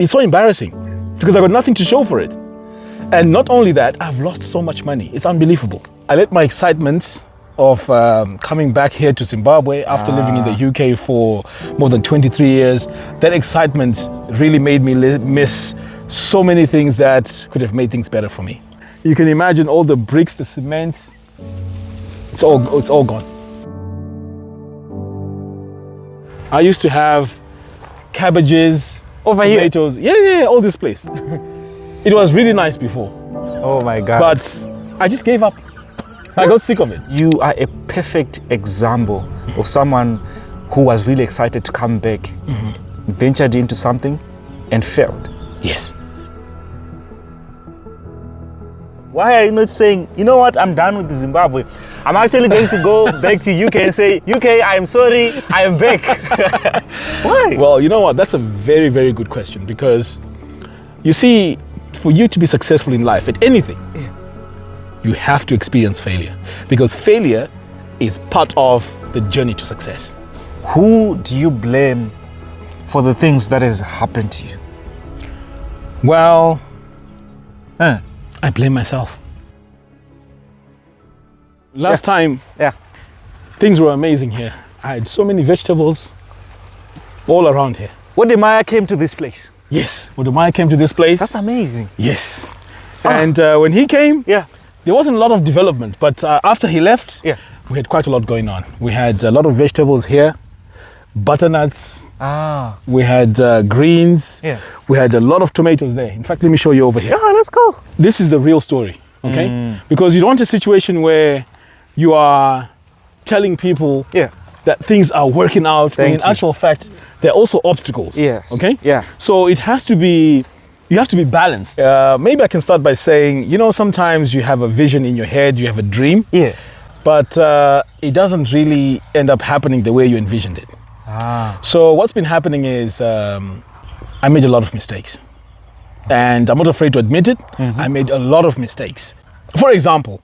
It's so embarrassing because I got nothing to show for it. And not only that, I've lost so much money. It's unbelievable. I let my excitement of coming back here to Zimbabwe after living in the UK for more than 23 years, that excitement really made me miss so many things that could have made things better for me. You can imagine all the bricks, the cement, it's all gone. I used to have cabbages, over tomatoes, yeah, all this place. It was really nice before. Oh my God. But I just gave up. I got sick of it. You are a perfect example of someone who was really excited to come back, ventured into something and failed. Yes. Why are you not saying, you know what, I'm done with Zimbabwe. I'm actually going to go back to UK and say, UK, I am sorry, I am back. Why? Well, you know what, that's a very, very good question, because you see, for you to be successful in life at anything, you have to experience failure, because failure is part of the journey to success. Who do you blame for the things that has happened to you? Well, I blame myself. Last time, things were amazing here. I had so many vegetables all around here. Wodemaya came to this place. Yes, Wodemaya came to this place. That's amazing. Yes. And when he came, there wasn't a lot of development, but after he left, we had quite a lot going on. We had a lot of vegetables here, butternuts, we had greens, we had a lot of tomatoes there. In fact, let me show you over here. Yeah, let's go. This is the real story, okay? Because you don't want a situation where you are telling people that things are working out, when in actual fact, there are also obstacles, okay? Yeah. So it has to be, you have to be balanced. Maybe I can start by saying, you know, sometimes you have a vision in your head, you have a dream, but it doesn't really end up happening the way you envisioned it. So what's been happening is I made a lot of mistakes, and I'm not afraid to admit it. I made a lot of mistakes. For example,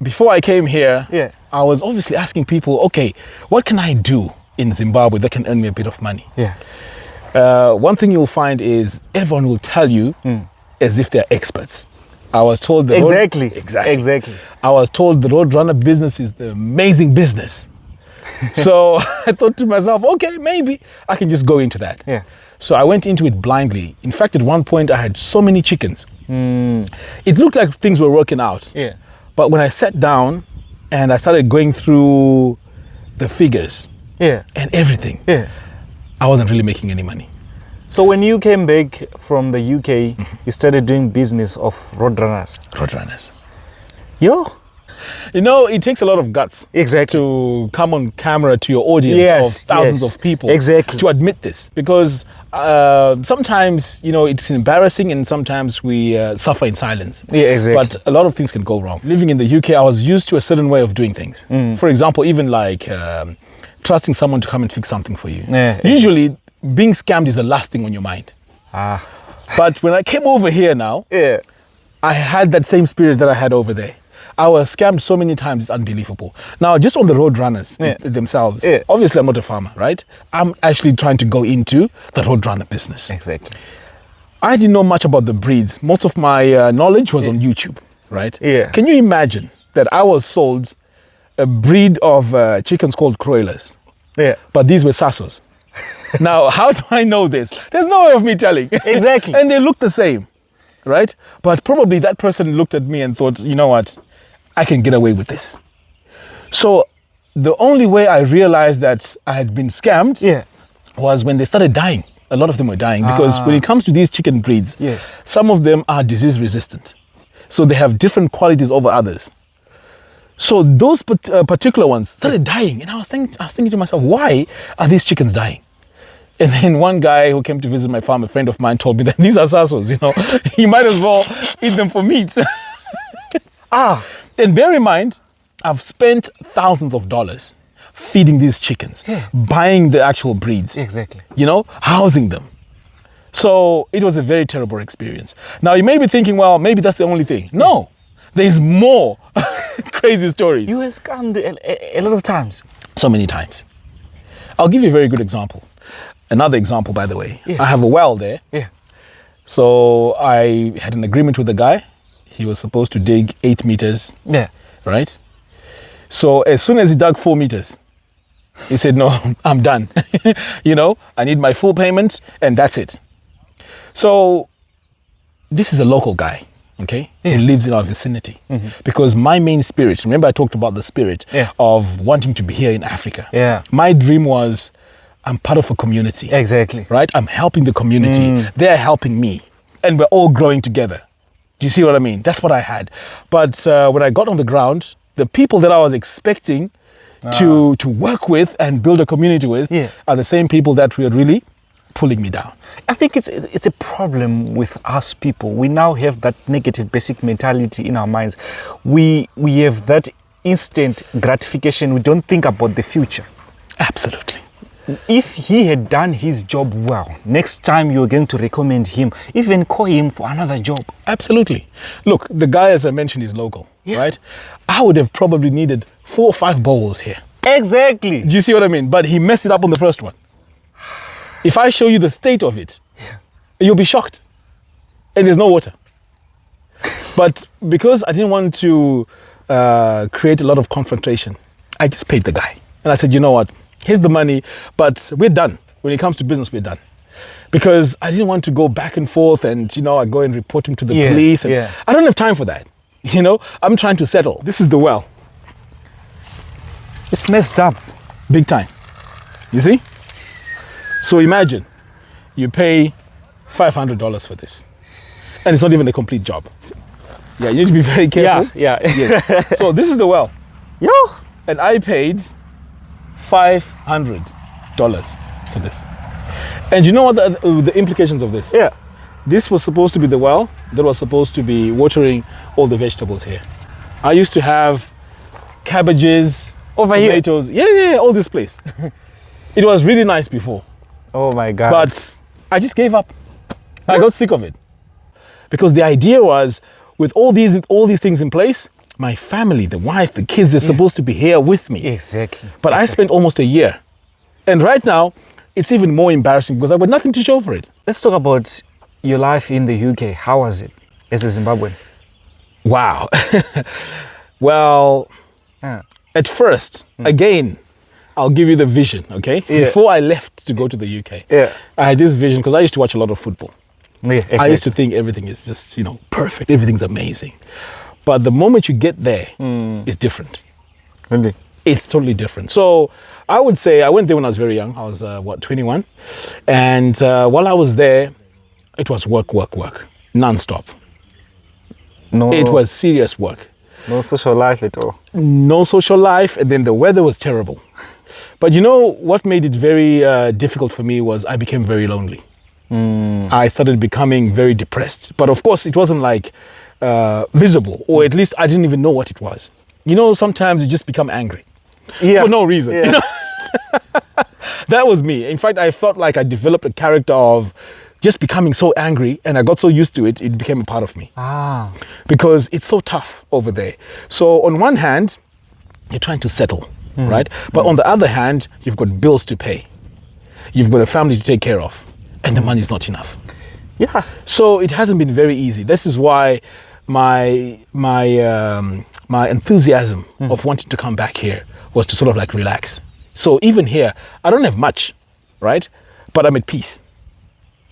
before I came here, I was obviously asking people, okay, what can I do in Zimbabwe that can earn me a bit of money? One thing you'll find is everyone will tell you as if they're experts. I was told the Exactly. I was told the Roadrunner business is the amazing business. So I thought to myself, okay, maybe I can just go into that. So I went into it blindly. In fact, at one point I had so many chickens. It looked like things were working out. But when I sat down and I started going through the figures and everything, I wasn't really making any money. So when you came back from the UK, you started doing business of Roadrunners. Roadrunners. Yo. You know, it takes a lot of guts to come on camera to your audience of thousands of people to admit this, because sometimes, you know, it's embarrassing and sometimes we suffer in silence. But a lot of things can go wrong. Living in the UK, I was used to a certain way of doing things. For example, even like trusting someone to come and fix something for you. Usually, being scammed is the last thing on your mind. But when I came over here now, I had that same spirit that I had over there. I was scammed so many times, it's unbelievable. Now, just on the Roadrunners themselves, obviously I'm not a farmer, right? I'm actually trying to go into the Roadrunner business. I didn't know much about the breeds. Most of my knowledge was on YouTube, right? Can you imagine that I was sold a breed of chickens called Croilers, but these were Sassos. Now, how do I know this? There's no way of me telling. And they look the same, right? But probably that person looked at me and thought, you know what? I can get away with this. So the only way I realized that I had been scammed was when they started dying. A lot of them were dying because when it comes to these chicken breeds, some of them are disease resistant. So they have different qualities over others. So those particular ones started dying. And I was thinking to myself, why are these chickens dying? And then one guy who came to visit my farm, a friend of mine, told me that these are Sassos, you know, you might as well eat them for meat. And bear in mind, I've spent thousands of dollars feeding these chickens, buying the actual breeds, you know, housing them. So it was a very terrible experience. Now you may be thinking, well, maybe that's the only thing. No, there's more crazy stories. You were scammed a lot of times. So many times. I'll give you a very good example. Another example, by the way, I have a well there. Yeah. So I had an agreement with the guy. He was supposed to dig 8 meters. Yeah. Right? So as soon as he dug 4 meters, he said, no, I'm done. You know, I need my full payment and that's it. So this is a local guy, okay, who lives in our vicinity. Because my main spirit, remember I talked about the spirit of wanting to be here in Africa. Yeah. My dream was, I'm part of a community. Exactly. Right? I'm helping the community. They're helping me. And we're all growing together. Do you see what I mean? That's what I had. But when I got on the ground, the people that I was expecting to work with and build a community with are the same people that were really pulling me down. I think it's a problem with us people. We now have that negative basic mentality in our minds. We have that instant gratification. We don't think about the future. Absolutely. If he had done his job well, next time you're going to recommend him, even call him for another job. Absolutely. Look, the guy, as I mentioned, is local, right? I would have probably needed 4 or 5 bowls here. Exactly. Do you see what I mean? But he messed it up on the first one. If I show you the state of it, you'll be shocked. And there's no water. But because I didn't want to create a lot of confrontation, I just paid the guy. And I said, you know what? Here's the money, but we're done. When it comes to business, we're done. Because I didn't want to go back and forth and, you know, I go and report him to the police. And I don't have time for that. You know, I'm trying to settle. This is the well. It's messed up. Big time. You see? So imagine you pay $500 for this. And it's not even a complete job. Yeah, you need to be very careful. Yes. So this is the well. Yo. And I paid $500 for this. And you know what the implications of this? Yeah. This was supposed to be the well that was supposed to be watering all the vegetables here. I used to have cabbages, tomatoes. Yeah, all this place. It was really nice before. Oh my God. But I just gave up. I got sick of it. Because the idea was, with all these things in place, my family, the wife, the kids, they're supposed to be here with me. Exactly. But I spent almost a year. And right now, it's even more embarrassing because I've got nothing to show for it. Let's talk about your life in the UK. How was it as a Zimbabwean? Wow. Well, at first, again, I'll give you the vision, okay? Before I left to go to the UK, I had this vision because I used to watch a lot of football. Exactly. I used to think everything is just, you know, perfect. Everything's amazing. But the moment you get there, it's different. Really? It's totally different. So I would say I went there when I was very young. I was, 21? And while I was there, it was work, non-stop. No. It was serious work. No social life at all. No social life, and then the weather was terrible. But you know what made it very difficult for me was I became very lonely. I started becoming very depressed. But of course, it wasn't like visible, or at least I didn't even know what it was. You know, sometimes you just become angry for no reason. You know? That was me. In fact, I felt like I developed a character of just becoming so angry, and I got so used to it, it became a part of me. Because it's so tough over there. So on one hand, you're trying to settle, right? But on the other hand, you've got bills to pay. You've got a family to take care of, and the money's not enough. Yeah. So it hasn't been very easy. This is why my enthusiasm of wanting to come back here was to sort of like relax. So even here, I don't have much, right? But I'm at peace.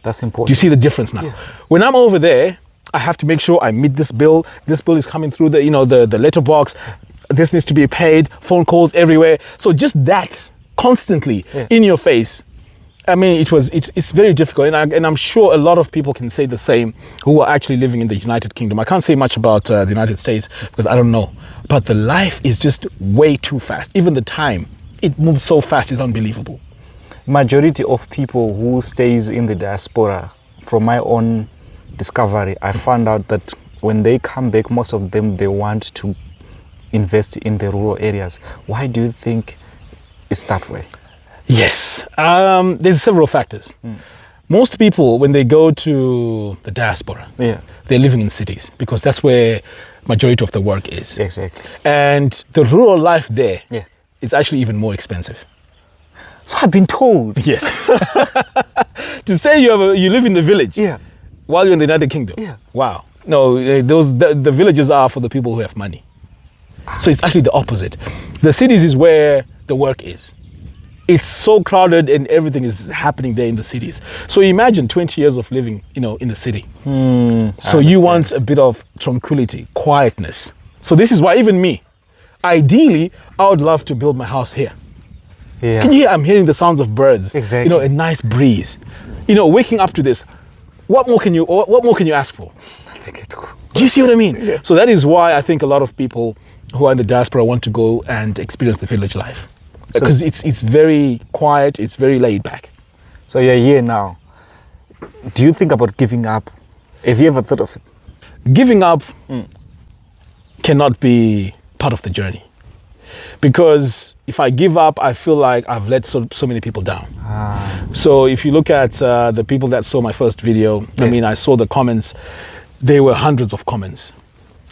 That's important. Do you see the difference now? Yeah. When I'm over there, I have to make sure I meet this bill. This bill is coming through the, you know, the letterbox. This needs to be paid. Phone calls everywhere. So just that constantly in your face. I mean, it's very difficult, and I'm sure a lot of people can say the same who are actually living in the United Kingdom. I can't say much about the United States because I don't know, but the life is just way too fast. Even the time, it moves so fast, it's unbelievable. Majority of people who stays in the diaspora, from my own discovery, I found out that when they come back, most of them, they want to invest in the rural areas. Why do you think it's that way? Yes, there's several factors. Most people, when they go to the diaspora, they're living in cities because that's where majority of the work is. Exactly. And the rural life there is actually even more expensive. So I've been told. Yes. To say you live in the village. Yeah. While you're in the United Kingdom. Yeah. Wow. No, the villages are for the people who have money. So it's actually the opposite. The cities is where the work is. It's so crowded and everything is happening there in the cities. So imagine 20 years of living, in the city. So you want a bit of tranquility, quietness. So this is why even me, ideally, I would love to build my house here. Yeah. Can you hear? I'm hearing the sounds of birds. Exactly. A nice breeze. Waking up to this. What more can you ask for? Do you see what I mean? Yeah. So that is why I think a lot of people who are in the diaspora want to go and experience the village life. Because it's very quiet, it's very laid back. So you're here now. Do you think about giving up? Have you ever thought of it? Giving up cannot be part of the journey. Because if I give up, I feel like I've let so many people down. So if you look at the people that saw my first video, Yeah. I saw the comments, there were hundreds of comments.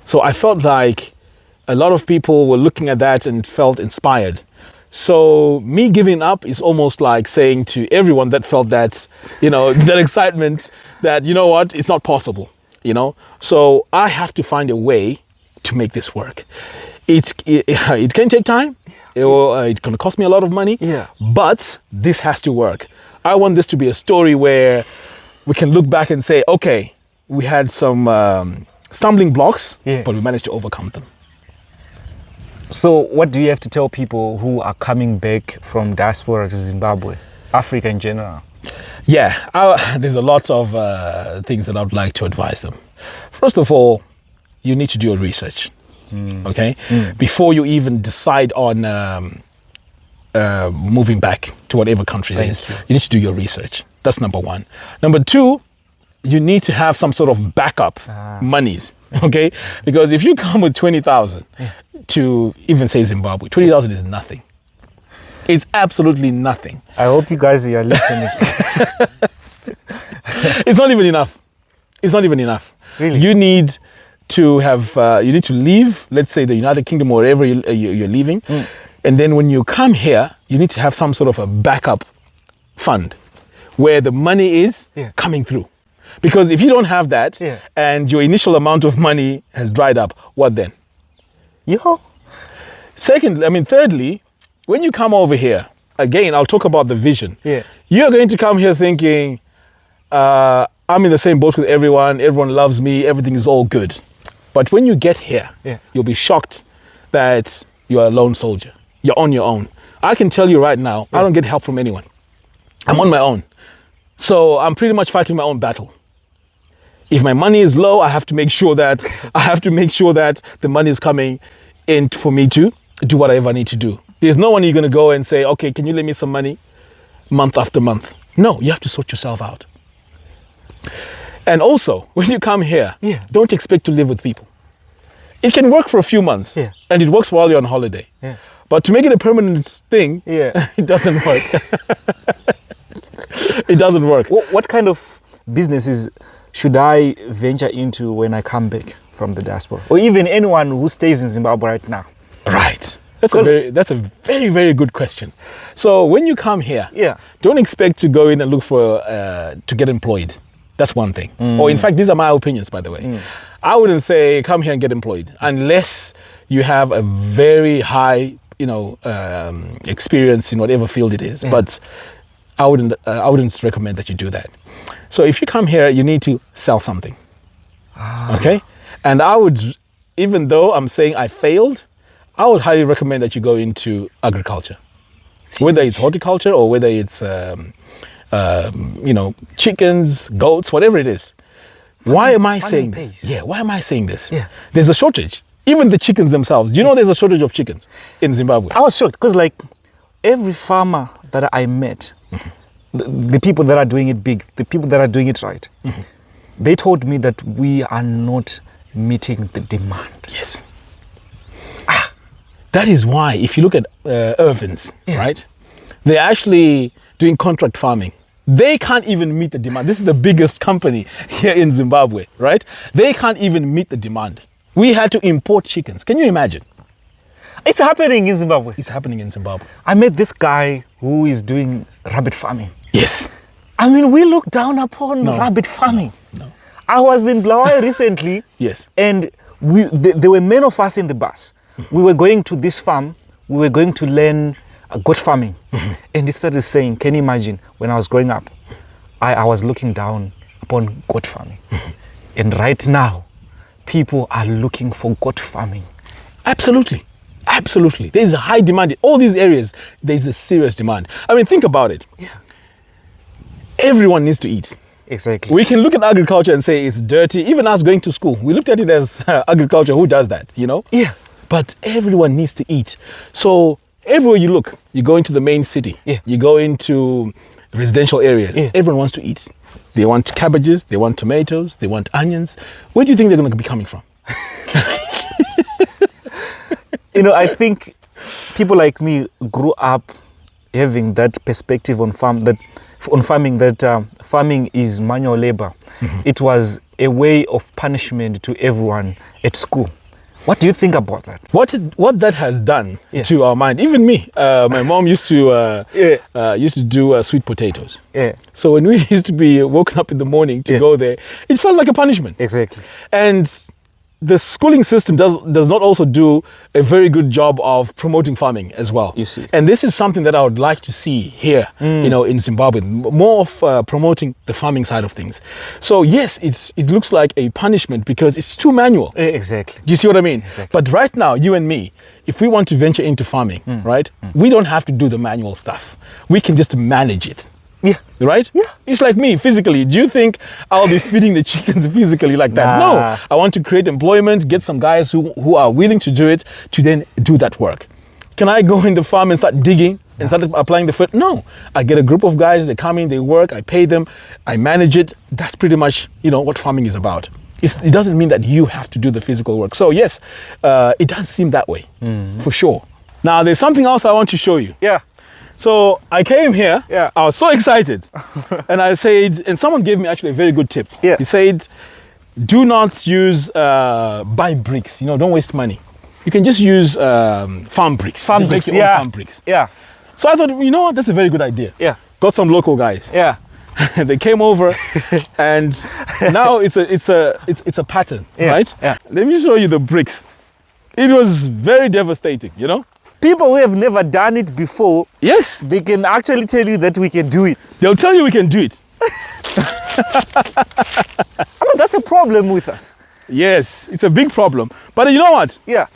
So I felt like a lot of people were looking at that and felt inspired. So me giving up is almost like saying to everyone that felt that, that excitement that, it's not possible, So I have to find a way to make this work. It can take time. It's going to cost me a lot of money. Yeah. But this has to work. I want this to be a story where we can look back and say, okay, we had some stumbling blocks, Yes. but we managed to overcome them. So what do you have to tell people who are coming back from diaspora to Zimbabwe, Africa in general? Yeah, there's a lot of things that I would like to advise them. First of all, you need to do your research, okay? Before you even decide on moving back to whatever country it is. You need to do your research. That's number one. Number two, you need to have some sort of backup monies, okay? Because if you come with 20,000 to even say Zimbabwe, 20,000 is nothing. It's absolutely nothing. I hope you guys are listening. It's not even enough. It's not even enough. Really? You need to have, you need to leave, let's say the United Kingdom or wherever you're leaving. And then when you come here, you need to have some sort of a backup fund where the money is coming through. Because if you don't have that and your initial amount of money has dried up, what then? Thirdly, when you come over here, again, I'll talk about the vision. You're going to come here thinking, I'm in the same boat with everyone loves me, everything is all good. But when you get here, you'll be shocked that you're a lone soldier. You're on your own. I can tell you right now, I don't get help from anyone. I'm on my own. So I'm pretty much fighting my own battle. If my money is low, I have to make sure that the money is coming in for me to do whatever I need to do. There's no one you're going to go and say, okay, can you lend me some money month after month? No, you have to sort yourself out. And also, when you come here, don't expect to live with people. It can work for a few months, and it works while you're on holiday. But to make it a permanent thing, it doesn't work. It doesn't work. What kind of businesses should I venture into when I come back from the diaspora? Or even anyone who stays in Zimbabwe right now? Right. That's a very, very good question. So when you come here, don't expect to go in and look for, to get employed. That's one thing. Or in fact, these are my opinions, by the way. I wouldn't say come here and get employed unless you have a very high, experience in whatever field it is. But I wouldn't recommend that you do that. So if you come here, you need to sell something. Okay? And I would, even though I'm saying I failed, I would highly recommend that you go into agriculture. Whether it's horticulture or whether it's, chickens, goats, whatever it is. Why am I saying this? Why am I saying this? There's a shortage. Even the chickens themselves. Do you know there's a shortage of chickens in Zimbabwe? I was shocked because every farmer that I met, the people that are doing it big, the people that are doing it right, they told me that we are not meeting the demand. Yes. That is why, if you look at Irvins, right, they're actually doing contract farming. They can't even meet the demand. This is the biggest company here in Zimbabwe, right? They can't even meet the demand. We had to import chickens. Can you imagine? It's happening in Zimbabwe. It's happening in Zimbabwe. I met this guy who is doing rabbit farming. Yes. I mean, we look down upon rabbit farming. No. I was in Blawayo recently. Yes. And there were many of us in the bus. We were going to this farm. We were going to learn goat farming. And he started saying, can you imagine, when I was growing up, I was looking down upon goat farming. And right now, people are looking for goat farming. Absolutely. Absolutely. There's a high demand. In all these areas, there's a serious demand. I mean, think about it. Yeah. Everyone needs to eat. Exactly. We can look at agriculture and say it's dirty. Even us going to school, we looked at it as agriculture. Who does that, you know? Yeah. But everyone needs to eat. So everywhere you look, you go into the main city. Yeah. You go into residential areas. Yeah. Everyone wants to eat. They want cabbages. They want tomatoes. They want onions. Where do you think they're going to be coming from? You know, I think people like me grew up having that perspective on farming that farming is manual labor. It was a way of punishment to everyone at school. What do you think about that? What that has done to our mind? Even me, my mom used to do sweet potatoes. Yeah. So when we used to be woken up in the morning to go there, it felt like a punishment. Exactly. And the schooling system does not also do a very good job of promoting farming as well. You see. And this is something that I would like to see here, you know, in Zimbabwe, more of promoting the farming side of things. So yes, it looks like a punishment because it's too manual. Exactly. Do you see what I mean? Exactly. But right now, you and me, if we want to venture into farming, right, we don't have to do the manual stuff. We can just manage it. Yeah. Right? Yeah. It's like me physically. Do you think I'll be feeding the chickens physically like that? Nah. No. I want to create employment, get some guys who are willing to do it, to then do that work. Can I go in the farm and start digging and start applying the foot? No. I get a group of guys, they come in, they work, I pay them, I manage it. That's pretty much, you know, what farming is about. It doesn't mean that you have to do the physical work. So yes, it does seem that way, for sure. Now, there's something else I want to show you. Yeah. So I came here, I was so excited. And I said, and someone gave me actually a very good tip. Yeah. He said, do not use, buy bricks, you know, don't waste money. You can just use farm bricks. Farm bricks, farm bricks. Yeah. So I thought, you know what, that's a very good idea. Yeah. Got some local guys. Yeah. They came over and now it's a pattern, right? Yeah. Let me show you the bricks. It was very devastating, you know? People who have never done it before, yes, they can actually tell you that we can do it. They'll tell you we can do it. I mean, that's a problem with us. Yes, it's a big problem. But you know what? Yeah.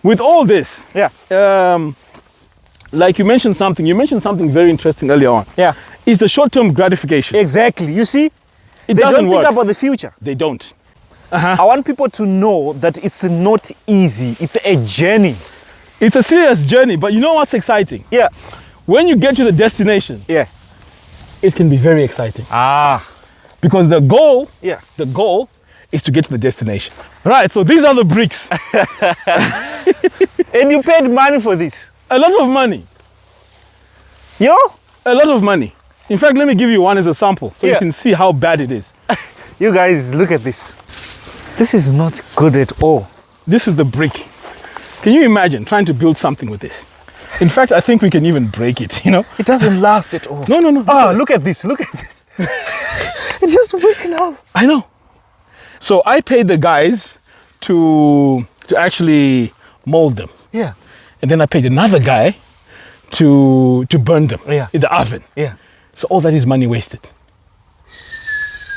With all this, like you mentioned something very interesting earlier on. Yeah. It's the short-term gratification. Exactly. You see, they don't think about the future. They don't. I want people to know that it's not easy. It's a journey. It's a serious journey, but you know what's exciting? Yeah. When you get to the destination, it can be very exciting. Because the goal is to get to the destination. Right, so these are the bricks. And you paid money for this? A lot of money. Yo? A lot of money. In fact, let me give you one as a sample so you can see how bad it is. You guys, look at this. This is not good at all. This is the brick. Can you imagine trying to build something with this? In fact, I think we can even break it, you know? It doesn't last at all. No. Oh, look at this, look at this. It's just waking up. I know. So I paid the guys to actually mold them. Yeah. And then I paid another guy to burn them in the oven. Yeah. So all that is money wasted.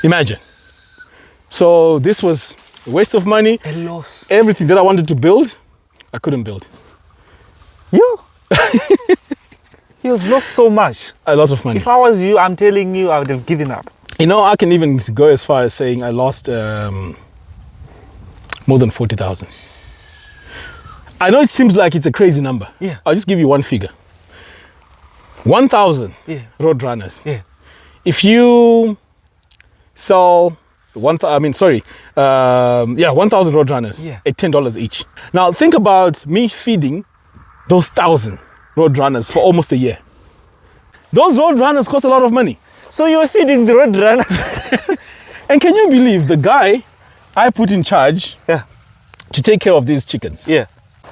Imagine. So this was a waste of money. A loss. Everything that I wanted to build, I couldn't build. You've lost so much. A lot of money. If I was you, I'm telling you, I would have given up. You know, I can even go as far as saying I lost more than 40,000. I know it seems like it's a crazy number. Yeah. I'll just give you one figure. 1,000 Roadrunners. Yeah. If you sell 1,000 Roadrunners at $10 each. Now think about me feeding those 1,000 Roadrunners for almost a year. Those Roadrunners cost a lot of money. So you're feeding the Roadrunners? And can you believe the guy I put in charge to take care of these chickens? Yeah.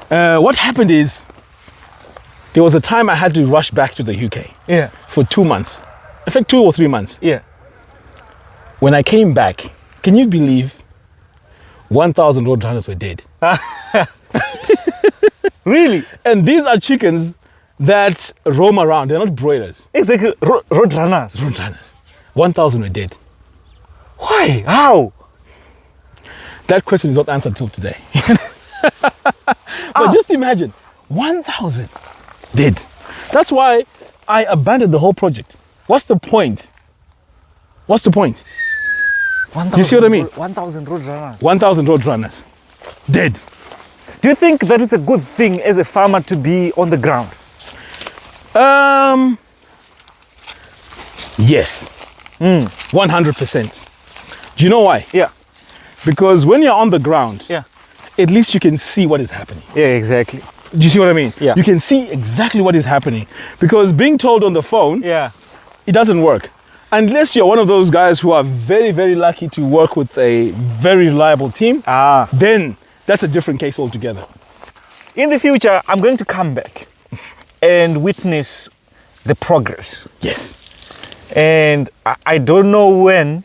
What happened is, there was a time I had to rush back to the UK. Yeah. For 2 months. In fact, 2 or 3 months. Yeah. When I came back, can you believe 1,000 Roadrunners were dead? Really? And these are chickens that roam around. They're not broilers. Exactly. Roadrunners. Roadrunners. 1,000 were dead. Why? How? That question is not answered till today. But just imagine, 1,000 dead. That's why I abandoned the whole project. What's the point? What's the point? Do you see what I mean? 1,000 Roadrunners. 1,000 Roadrunners. Dead. Do you think that it's a good thing as a farmer to be on the ground? Yes. 100%. Do you know why? Yeah. Because when you're on the ground, Yeah. at least you can see what is happening. Yeah, exactly. Do you see what I mean? Yeah. You can see exactly what is happening. Because being told on the phone, Yeah. it doesn't work. Unless you're one of those guys who are very, very lucky to work with a very reliable team, then that's a different case altogether. In the future, I'm going to come back and witness the progress. Yes. And I don't know when,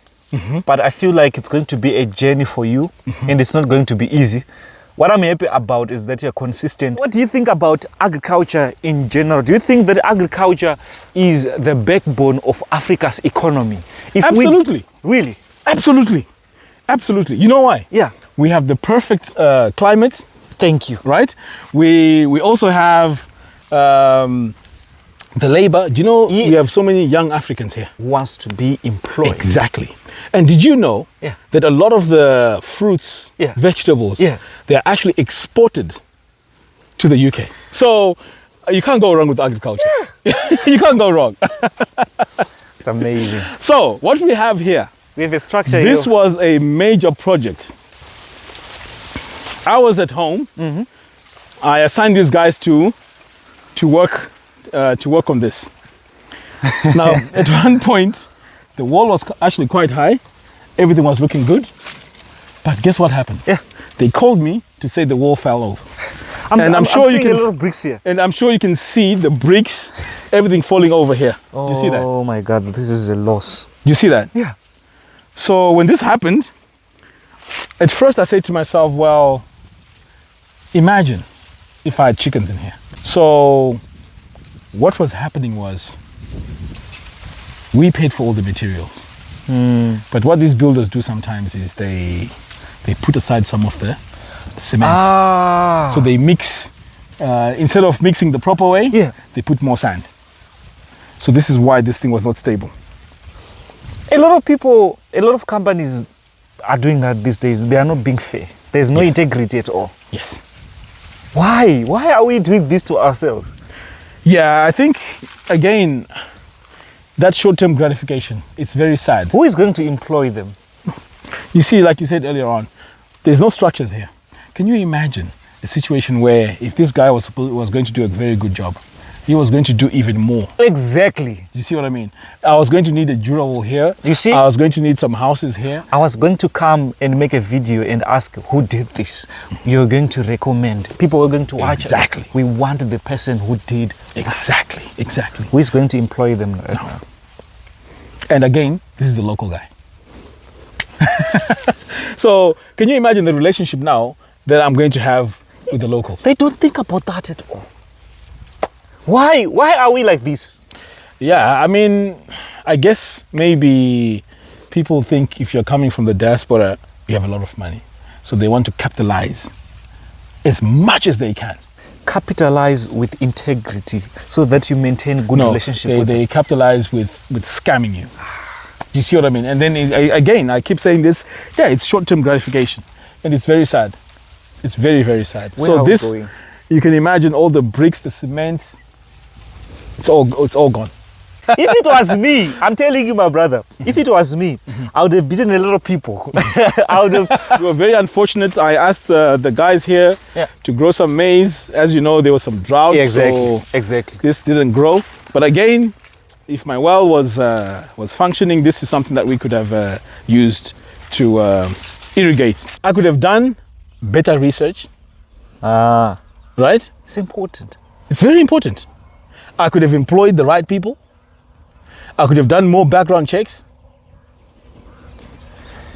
but I feel like it's going to be a journey for you, and it's not going to be easy. What I'm happy about is that you're consistent. What do you think about agriculture in general? Do you think that agriculture is the backbone of Africa's economy? Absolutely. Really? Absolutely. Absolutely. You know why? Yeah. We have the perfect climate. Thank you. Right? We also have the labor. Do you know we have so many young Africans here? Wants to be employed. Exactly. And did you know that a lot of the fruits, vegetables, they're actually exported to the UK? So you can't go wrong with agriculture. You can't go wrong. It's amazing. So what we have here, we have a structure this here. was a major project. I was at home. I assigned these guys to work on this. Now, at one point, the wall was actually quite high. Everything was looking good. But guess what happened? Yeah. They called me to say the wall fell over. I'm sure you can see a lot of bricks here. And I'm sure you can see the bricks, everything falling over here. Oh, you see that? Oh my God, this is a loss. Do you see that? Yeah. So when this happened, at first I said to myself, well, imagine if I had chickens in here. So what was happening was we paid for all the materials. But what these builders do sometimes is they put aside some of the cement. So they mix, instead of mixing the proper way, they put more sand. So this is why this thing was not stable. A lot of people, a lot of companies are doing that these days. They are not being fair. There's no integrity at all. Yes. Why? Why are we doing this to ourselves? Yeah, I think, again, that short-term gratification, it's very sad. Who is going to employ them? You see, like you said earlier on, there's no structures here. Can you imagine a situation where if this guy was going to do a very good job, he was going to do even more? Exactly. Do you see what I mean? I was going to need a durable here. You see? I was going to need some houses here. I was going to come and make a video and ask who did this. You're going to recommend. People are going to watch. Exactly. We want the person who did. Exactly. Exactly. Who is going to employ them right now? And again, this is a local guy. So can you imagine the relationship now that I'm going to have with the locals? They don't think about that at all. Why? Why are we like this? Yeah, I mean, I guess maybe people think if you're coming from the diaspora, you have a lot of money. So they want to capitalize as much as they can. Capitalize with integrity so that you maintain good relationship with them. They capitalize with scamming you. Do you see what I mean? And then again, I keep saying this, it's short-term gratification. And it's very sad. It's very, very sad. Where are we going? You can imagine all the bricks, the cement, it's all gone. If it was me, I'm telling you, my brother, if it was me, I would have beaten a lot of people. I would have. We were very unfortunate. I asked the guys here to grow some maize. As you know, there was some drought. Exactly. So exactly. This didn't grow. But again, if my well was functioning, this is something that we could have used to irrigate. I could have done better research. right? It's important. It's very important. I could have employed the right people. I could have done more background checks.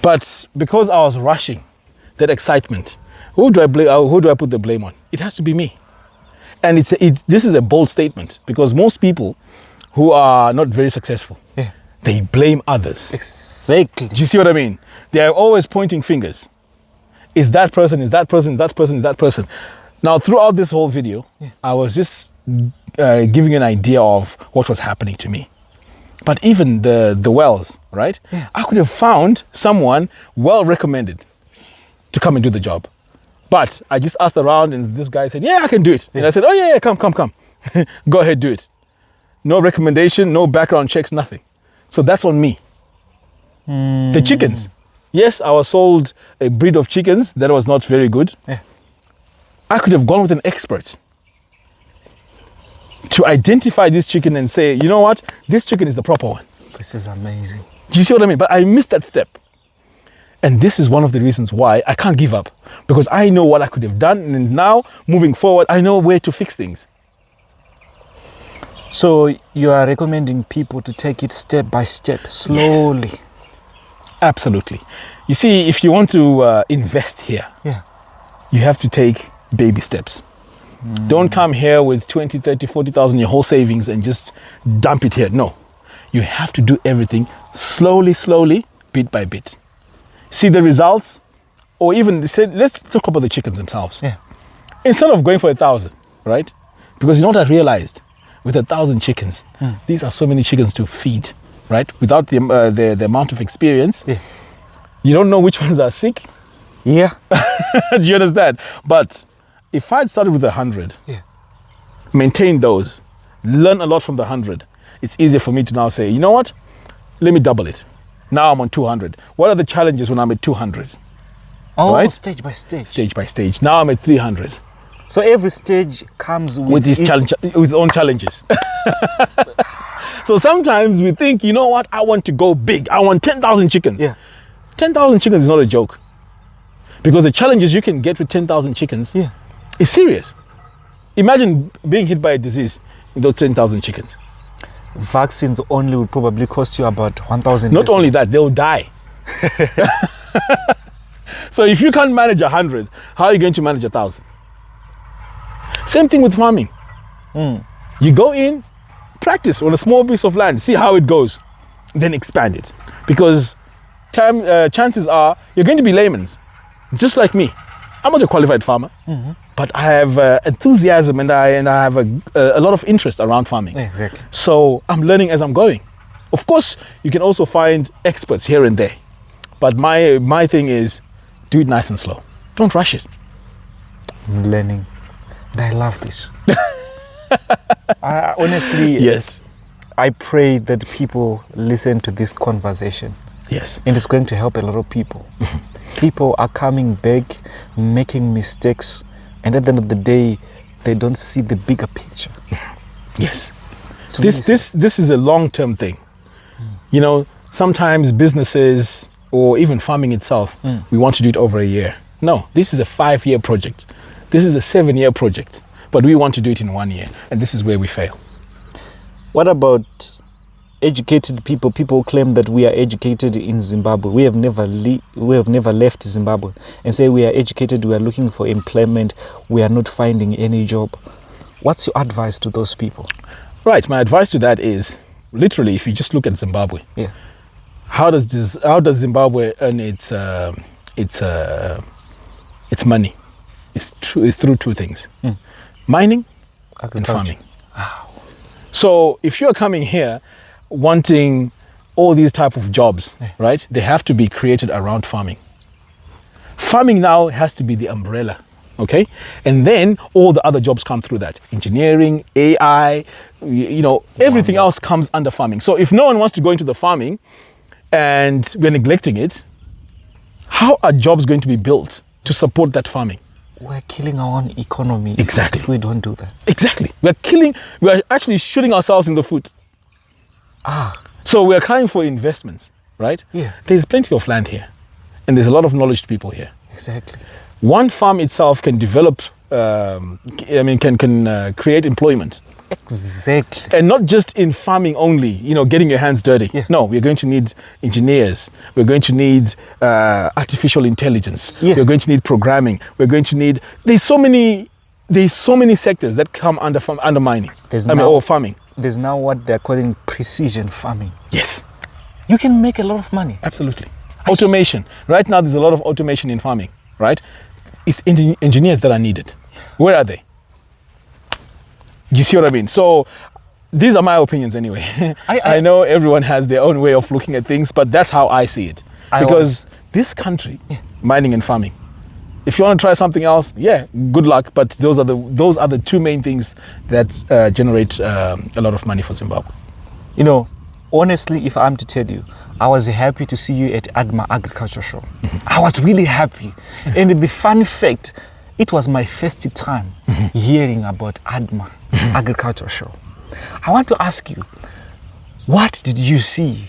But because I was rushing, that excitement, who do I put the blame on? It has to be me. And this is a bold statement, because most people who are not very successful, they blame others. Exactly. Do you see what I mean? They are always pointing fingers. Is that person, is that person, is that person, is that person. Now, throughout this whole video, I was just giving an idea of what was happening to me. But even the wells, right? I could have found someone well recommended to come and do the job. But I just asked around, and this guy said, yeah, I can do it. And I said, oh yeah, come. Go ahead, do it. No recommendation, no background checks, nothing. So that's on me. The chickens. Yes, I was sold a breed of chickens that was not very good. I could have gone with an expert to identify this chicken and say, you know what, this chicken is the proper one. This is amazing. Do you see what I mean? But I missed that step. And this is one of the reasons why I can't give up, because I know what I could have done, and now moving forward, I know where to fix things. So you are recommending people to take it step by step, slowly. Yes. Absolutely. You see, if you want to invest here, you have to take baby steps. Don't come here with 20, 30, 40,000, your whole savings, and just dump it here. No, you have to do everything slowly, bit by bit. See the results, or even let's talk about the chickens themselves. Instead of going for 1,000, right? Because you know what I realized? With 1,000 chickens, these are so many chickens to feed, right? Without the amount of experience, you don't know which ones are sick. Do you understand? But if I'd started with 100, maintain those, learn a lot from the 100, it's easier for me to now say, you know what? Let me double it. Now I'm on 200. What are the challenges when I'm at 200? Oh, right? Stage by stage. Stage by stage. Now I'm at 300. So every stage comes with its own challenges. So sometimes we think, you know what? I want to go big. I want 10,000 chickens. 10,000 chickens is not a joke. Because the challenges you can get with 10,000 chickens is serious. Imagine being hit by a disease in those 10,000 chickens. Vaccines only will probably cost you about 1,000. Not only that, they'll die. So if you can't manage 100, how are you going to manage 1,000? Same thing with farming. You go in, practice on a small piece of land, see how it goes, then expand it. Because chances are you're going to be laymen, just like me. I'm not a qualified farmer, but I have enthusiasm and I have a lot of interest around farming. Exactly. So I'm learning as I'm going. Of course, you can also find experts here and there. But my thing is, do it nice and slow. Don't rush it. I'm learning. And I love this. Honestly, yes. I pray that people listen to this conversation. Yes. And it's going to help a lot of people. People are coming back, making mistakes, and at the end of the day, they don't see the bigger picture. Yes. So this is a long-term thing. You know, sometimes businesses or even farming itself, we want to do it over a year. No, this is a 5-year project. This is a 7-year project, but we want to do it in 1 year, and this is where we fail. What about educated people? People claim that we are educated in Zimbabwe. We have never left Zimbabwe and say we are educated, we are looking for employment, we are not finding any job. What's your advice to those people? Right, my advice to that is, literally, if you just look at Zimbabwe, how does Zimbabwe earn its money? It's through two things: mining and farming. Wow. So if you're coming here wanting all these type of jobs, right? They have to be created around farming. Farming now has to be the umbrella, okay? And then all the other jobs come through that. Engineering, AI, you know, everything else comes under farming. So if no one wants to go into the farming and we're neglecting it, how are jobs going to be built to support that farming? We're killing our own economy. Exactly. If we don't do that. Exactly. We're actually shooting ourselves in the foot. So we're crying for investments, right? Yeah. There's plenty of land here, and there's a lot of knowledge people here. Exactly. One farm itself can develop create employment. Exactly. And not just in farming only, getting your hands dirty. Yeah. No, we're going to need engineers. We're going to need artificial intelligence. Yeah. We're going to need programming. We're going to need, there's so many sectors that come under mining. Or farming. There's now what they're calling precision farming. Yes. You can make a lot of money. Absolutely. Automation. Right now, there's a lot of automation in farming, right? It's engineers that are needed. Where are they? You see what I mean? So these are my opinions anyway. I know everyone has their own way of looking at things, but that's how I see it. Because this country, mining and farming, if you want to try something else, good luck. But those are the two main things that generate a lot of money for Zimbabwe. Honestly, if I'm to tell you, I was happy to see you at ADMA Agriculture Show. I was really happy. And the fun fact, it was my first time hearing about ADMA Agriculture Show. I want to ask you, what did you see?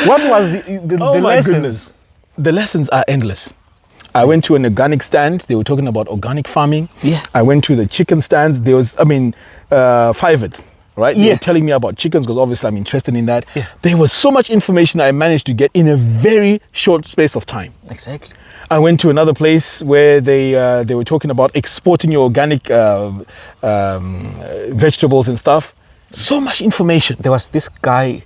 What was the lessons? Goodness. The lessons are endless. I went to an organic stand. They were talking about organic farming. Yeah. I went to the chicken stands. There was, Fiverr, right? Yeah. They were telling me about chickens because obviously I'm interested in that. Yeah. There was so much information I managed to get in a very short space of time. Exactly. I went to another place where they were talking about exporting your organic vegetables and stuff. So much information. There was this guy.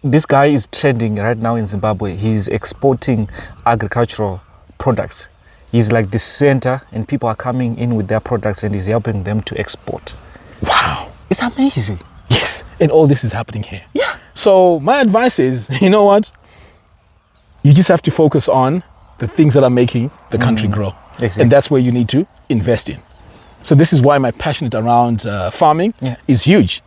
This guy is trending right now in Zimbabwe. He's exporting agricultural products. He's like the center, and people are coming in with their products, and he's helping them to export. Wow. It's amazing. Yes. And all this is happening here. Yeah. So my advice is, you know what? You just have to focus on the things that are making the country grow. Exactly. And that's where you need to invest in. So this is why my passion around farming is huge.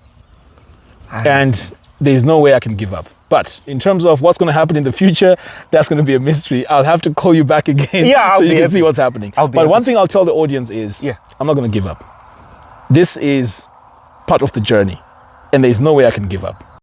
And there's no way I can give up. But in terms of what's going to happen in the future, that's going to be a mystery. I'll have to call you back again so you can see what's happening. But one thing I'll tell the audience is, I'm not going to give up. This is part of the journey, and there's no way I can give up.